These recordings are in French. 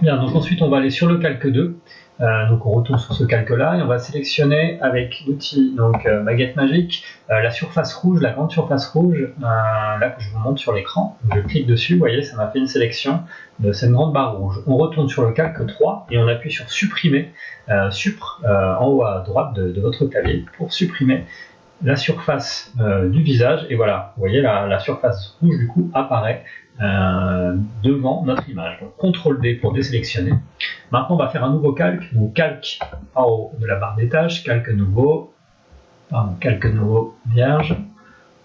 Bien, donc ensuite on va aller sur le calque 2. Donc on retourne sur ce calque-là et on va sélectionner avec l'outil baguette magique la surface rouge, la grande surface rouge, là que je vous montre sur l'écran. Je clique dessus, vous voyez, ça m'a fait une sélection de cette grande barre rouge. On retourne sur le calque 3 et on appuie sur supprimer, en haut à droite de votre clavier pour supprimer la surface du visage, et voilà, vous voyez la surface rouge du coup apparaît devant notre image. Donc CTRL D pour désélectionner. Maintenant on va faire un nouveau calque, donc calque en haut de la barre des tâches, calque nouveau vierge,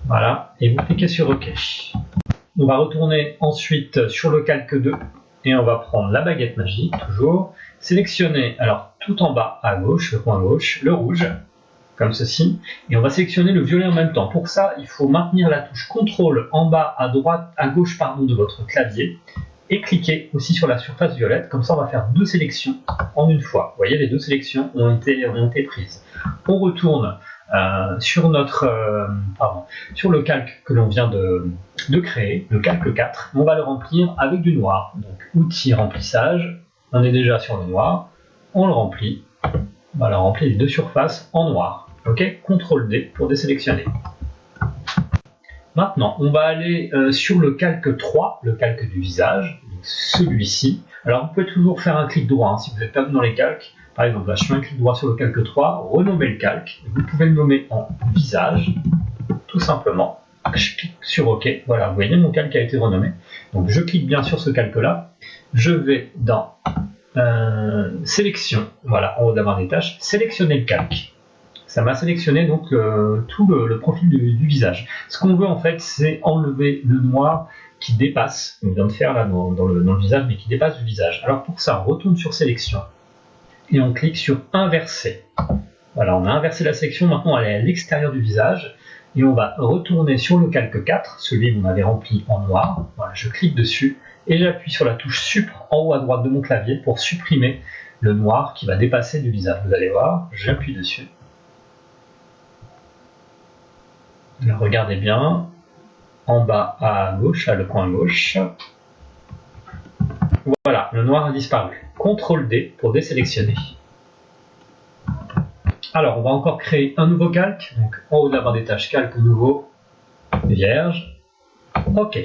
voilà, et vous cliquez sur OK. On va retourner ensuite sur le calque 2 et on va prendre la baguette magique, toujours, sélectionner alors tout en bas à gauche, le coin gauche, le rouge, comme ceci, et on va sélectionner le violet en même temps. Pour ça, il faut maintenir la touche CTRL en bas à droite, à gauche de votre clavier, et cliquer aussi sur la surface violette. Comme ça, on va faire deux sélections en une fois. Vous voyez, les deux sélections ont été prises. On retourne sur sur le calque que l'on vient de créer, le calque 4. On va le remplir avec du noir. Donc, outil remplissage. On est déjà sur le noir. On le remplit. Voilà, on remplit les deux surfaces en noir. Ok, CTRL D pour désélectionner. Maintenant, on va aller sur le calque 3, le calque du visage, celui-ci. Alors, vous pouvez toujours faire un clic droit, si vous n'êtes pas dans les calques. Par exemple, là, je fais un clic droit sur le calque 3, renommer le calque. Vous pouvez le nommer en visage, tout simplement. Je clique sur OK. Voilà, vous voyez, mon calque a été renommé. Donc, je clique bien sur ce calque-là. Je vais dans sélection, voilà, en haut de la barre des tâches, sélectionner le calque. Ça m'a sélectionné donc tout le profil du visage. Ce qu'on veut en fait, c'est enlever le noir qui dépasse, on vient de faire là dans le visage, mais qui dépasse du visage. Alors pour ça, on retourne sur sélection et on clique sur inverser. Voilà, on a inversé la sélection, maintenant elle est à l'extérieur du visage et on va retourner sur le calque 4, celui qu'on avait rempli en noir. Voilà, je clique dessus et j'appuie sur la touche Supr en haut à droite de mon clavier pour supprimer le noir qui va dépasser du visage. Vous allez voir, j'appuie dessus. Alors, regardez bien, en bas à gauche, à le coin gauche. Voilà, le noir a disparu. CTRL D pour désélectionner. Alors, on va encore créer un nouveau calque. Donc, en haut de la barre des tâches, calque nouveau, vierge. OK.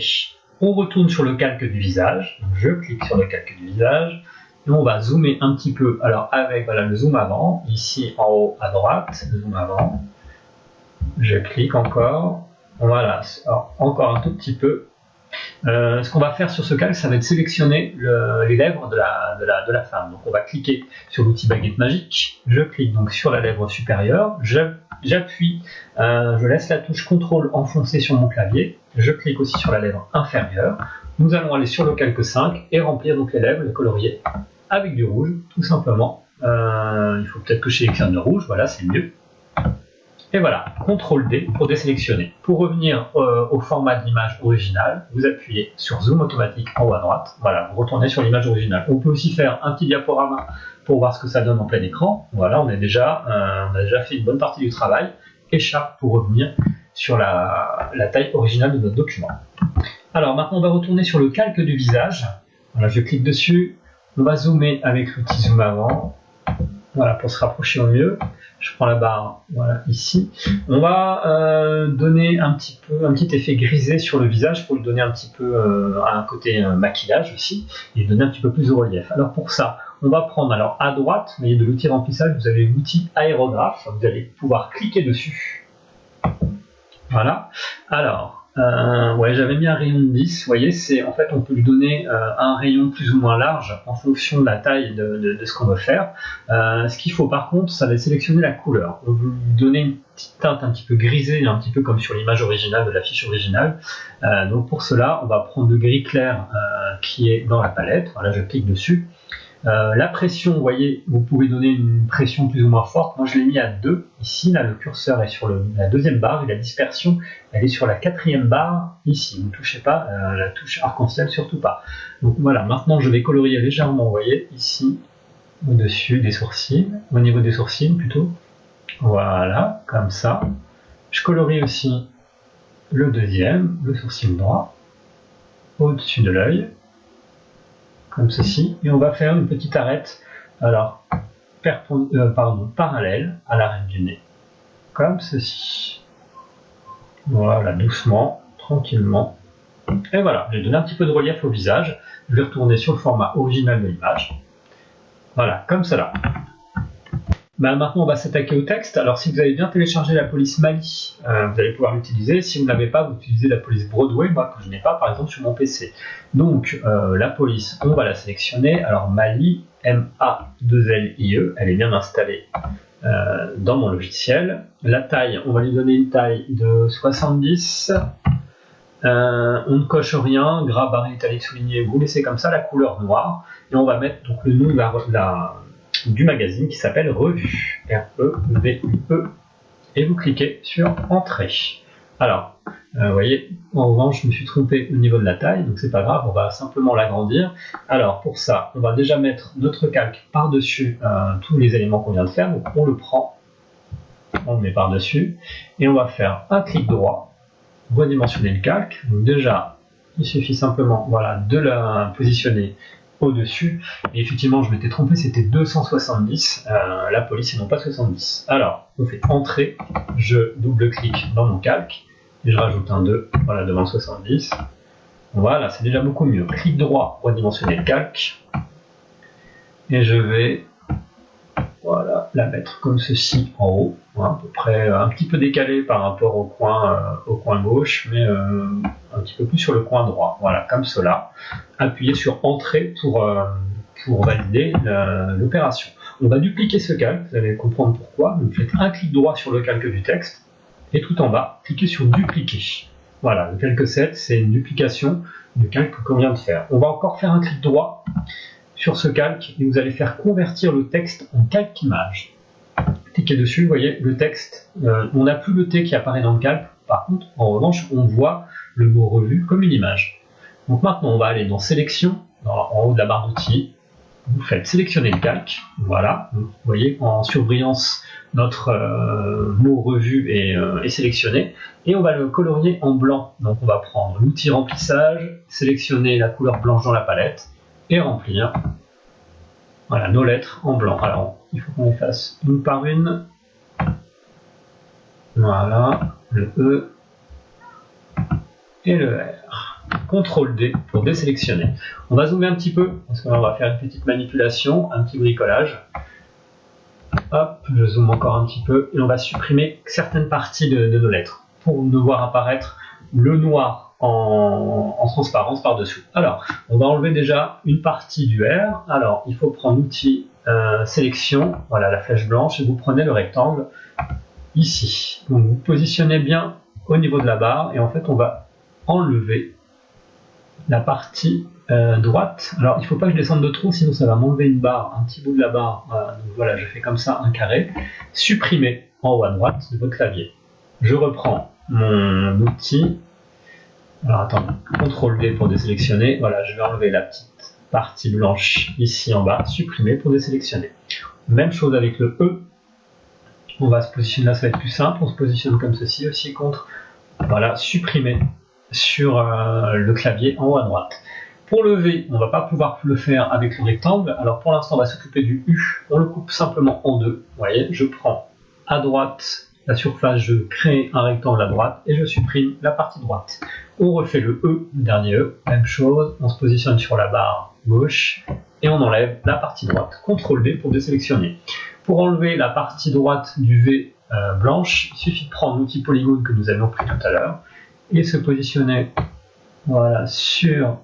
On retourne sur le calque du visage. Donc, je clique sur le calque du visage. Et on va zoomer un petit peu. Alors, avec le zoom avant, ici en haut à droite, le zoom avant. Je clique encore. Voilà, alors, encore un tout petit peu. Ce qu'on va faire sur ce calque, ça va être sélectionner les lèvres de la femme. Donc on va cliquer sur l'outil baguette magique. Je clique donc sur la lèvre supérieure. J'appuie, je laisse la touche CTRL enfoncée sur mon clavier. Je clique aussi sur la lèvre inférieure. Nous allons aller sur le calque 5 et remplir donc les lèvres, les colorier avec du rouge, tout simplement. Il faut peut-être que je sélectionne le rouge, voilà, c'est mieux. Et voilà, CTRL D pour désélectionner. Pour revenir au format de l'image originale, vous appuyez sur Zoom automatique en haut à droite. Voilà, vous retournez sur l'image originale. On peut aussi faire un petit diaporama pour voir ce que ça donne en plein écran. Voilà, on a déjà fait une bonne partie du travail. Écharpe pour revenir sur la taille originale de notre document. Alors maintenant, on va retourner sur le calque du visage. Voilà, je clique dessus. On va zoomer avec l'outil Zoom avant. Voilà, pour se rapprocher au mieux. Je prends la barre, voilà, ici. On va donner un petit effet grisé sur le visage pour lui donner un petit peu un côté maquillage aussi, et donner un petit peu plus de relief. Alors pour ça, on va prendre, alors à droite, vous voyez, de l'outil remplissage, vous avez l'outil aérographe, vous allez pouvoir cliquer dessus. Voilà. Alors, ouais, j'avais mis un rayon de 10, vous voyez, en fait, on peut lui donner un rayon plus ou moins large en fonction de la taille de ce qu'on veut faire. Ce qu'il faut par contre, ça va être sélectionner la couleur. On veut lui donner une petite teinte un petit peu grisée, un petit peu comme sur l'image originale de la fiche originale. Donc pour cela, on va prendre le gris clair qui est dans la palette. Voilà, je clique dessus. La pression, vous voyez, vous pouvez donner une pression plus ou moins forte. Moi, je l'ai mis à 2. Ici, là, le curseur est sur la deuxième barre et la dispersion, elle est sur la quatrième barre. Ici, vous ne touchez pas la touche arc-en-ciel, surtout pas. Donc voilà, maintenant, je vais colorier légèrement, vous voyez, ici, au-dessus des sourcils, au niveau des sourcils plutôt. Voilà, comme ça. Je colorie aussi le deuxième, le sourcil droit, au-dessus de l'œil. comme ceci, et on va faire une petite arête, alors parallèle à l'arête du nez, comme ceci. Voilà, doucement, tranquillement. Et voilà, j'ai donné un petit peu de relief au visage. Je vais retourner sur le format original de l'image. Voilà, comme cela. Maintenant, on va s'attaquer au texte. Alors, si vous avez bien téléchargé la police Mali, vous allez pouvoir l'utiliser. Si vous ne l'avez pas, vous utilisez la police Broadway, moi que je n'ai pas, par exemple, sur mon PC. Donc, la police, on va la sélectionner. Alors, Mali, M-A-2-L-I-E, elle est bien installée dans mon logiciel. La taille, on va lui donner une taille de 70. On ne coche rien, gras, barré, italique, souligné, vous laissez comme ça la couleur noire. Et on va mettre donc le nom du magazine qui s'appelle Revue, R-E-V-U-E, et vous cliquez sur Entrée. Alors, vous voyez, en revanche, je me suis trompé au niveau de la taille, donc c'est pas grave, on va simplement l'agrandir. Alors, pour ça, on va déjà mettre notre calque par-dessus tous les éléments qu'on vient de faire, donc on le prend, on le met par-dessus, et on va faire un clic droit, redimensionner le calque. Donc déjà, il suffit simplement de la positionner au-dessus. Et effectivement, je m'étais trompé, c'était 270, la police et non pas 70. Alors, on fait Entrée, je double-clique dans mon calque, et je rajoute un 2, voilà, devant 70. Voilà, c'est déjà beaucoup mieux. Clic droit, redimensionner le calque, et je vais la mettre comme ceci en haut, à peu près un petit peu décalé par rapport au coin gauche, mais un petit peu plus sur le coin droit. Voilà, comme cela. Appuyez sur Entrée pour valider l'opération. On va dupliquer ce calque, vous allez comprendre pourquoi. Vous faites un clic droit sur le calque du texte, et tout en bas, cliquez sur Dupliquer. Voilà, le calque 7, c'est une duplication du calque qu'on vient de faire. On va encore faire un clic droit sur ce calque et vous allez faire convertir le texte en calque image. Cliquez dessus, vous voyez le texte, on n'a plus le T qui apparaît dans le calque, par contre, en revanche, on voit le mot revue comme une image. Donc maintenant, on va aller dans Sélection, en haut de la barre d'outils, vous faites sélectionner le calque, voilà, donc, vous voyez en surbrillance, notre mot revue est sélectionné, et on va le colorier en blanc. Donc on va prendre l'outil remplissage, sélectionner la couleur blanche dans la palette, et remplir nos lettres en blanc. Alors, il faut qu'on les fasse une par une. Voilà, le E et le R. CTRL D pour désélectionner. On va zoomer un petit peu, parce qu'on va faire une petite manipulation, un petit bricolage. Hop, je zoome encore un petit peu, et on va supprimer certaines parties de nos lettres, pour ne voir apparaître le noir en transparence par-dessous. Alors, on va enlever déjà une partie du R. Alors, il faut prendre l'outil sélection, voilà la flèche blanche, et vous prenez le rectangle ici. Donc, vous positionnez bien au niveau de la barre, et en fait, on va enlever la partie droite. Alors, il ne faut pas que je descende de trop, sinon ça va m'enlever une barre, un petit bout de la barre. Donc voilà, je fais comme ça un carré. Supprimer en haut à droite de votre clavier. Je reprends mon outil. Alors attendez, CTRL D pour désélectionner. Voilà, je vais enlever la petite partie blanche ici en bas, supprimer pour désélectionner. Même chose avec le E. On va se positionner là, ça va être plus simple. On se positionne comme ceci aussi contre. Voilà, supprimer sur le clavier en haut à droite. Pour le V, on ne va pas pouvoir le faire avec le rectangle. Alors pour l'instant, on va s'occuper du U. On le coupe simplement en deux. Vous voyez, je prends à droite la surface, je crée un rectangle à droite et je supprime la partie droite. On refait le E, le dernier E, même chose, on se positionne sur la barre gauche et on enlève la partie droite. CTRL D pour désélectionner. Pour enlever la partie droite du V blanche, il suffit de prendre l'outil polygone que nous avions pris tout à l'heure et se positionner sur